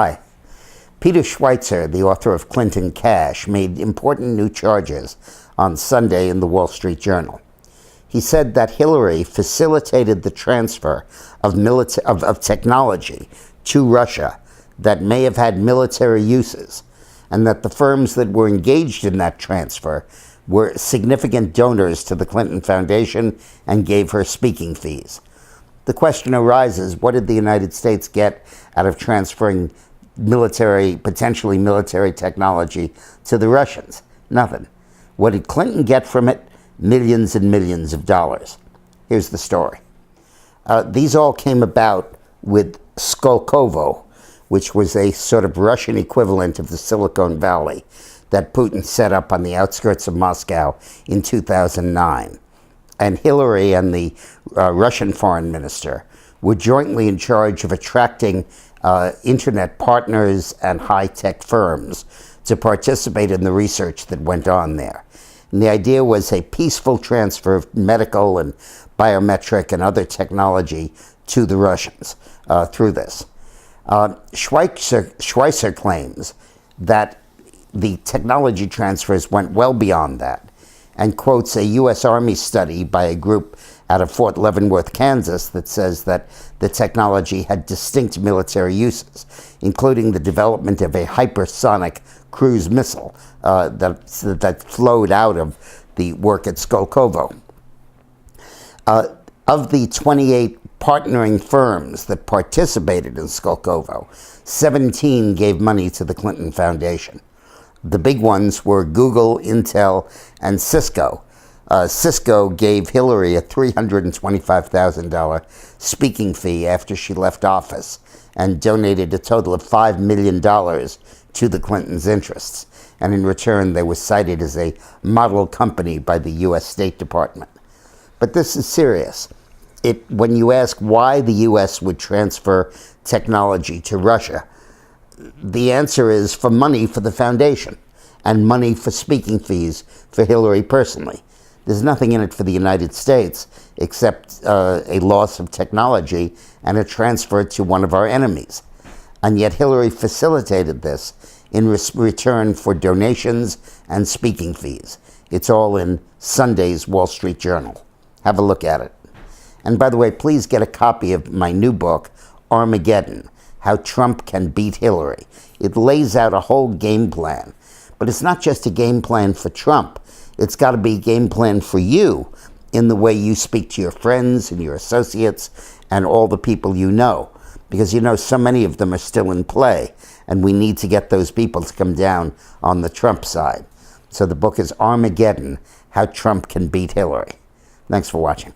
Hi. Peter Schweizer, the author of Clinton Cash, made important new charges on Sunday in the Wall Street Journal. He said that Hillary facilitated the transfer of technology to Russia that may have had military uses, and that the firms that were engaged in that transfer were significant donors to the Clinton Foundation and gave her speaking fees. The question arises, what did the United States get out of transferring potentially military technology to the Russians? Nothing. What did Clinton get from it? Millions and millions of dollars. Here's the story. These all came about with Skolkovo, which was a sort of Russian equivalent of the Silicon Valley that Putin set up on the outskirts of Moscow in 2009. And Hillary and the Russian foreign minister were jointly in charge of attracting internet partners and high-tech firms to participate in the research that went on there. And the idea was a peaceful transfer of medical and biometric and other technology to the Russians through this. Schweizer claims that the technology transfers went well beyond that, and quotes a U.S. Army study by a group out of Fort Leavenworth, Kansas, that says that the technology had distinct military uses, including the development of a hypersonic cruise missile that flowed out of the work at Skolkovo. Of the 28 partnering firms that participated in Skolkovo, 17 gave money to the Clinton Foundation. The big ones were Google, Intel, and Cisco. Cisco gave Hillary a $325,000 speaking fee after she left office and donated a total of $5 million to the Clintons' interests. And in return, they were cited as a model company by the U.S. State Department. But this is serious. When you ask why the U.S. would transfer technology to Russia, the answer is for money for the foundation and money for speaking fees for Hillary personally. There's nothing in it for the United States except a loss of technology and a transfer to one of our enemies. And yet Hillary facilitated this in return for donations and speaking fees. It's all in Sunday's Wall Street Journal. Have a look at it. And by the way, please get a copy of my new book, Armageddon: How Trump Can Beat Hillary. It lays out a whole game plan. But it's not just a game plan for Trump. It's got to be a game plan for you in the way you speak to your friends and your associates and all the people you know. Because you know so many of them are still in play, and we need to get those people to come down on the Trump side. So the book is Armageddon: How Trump Can Beat Hillary. Thanks for watching.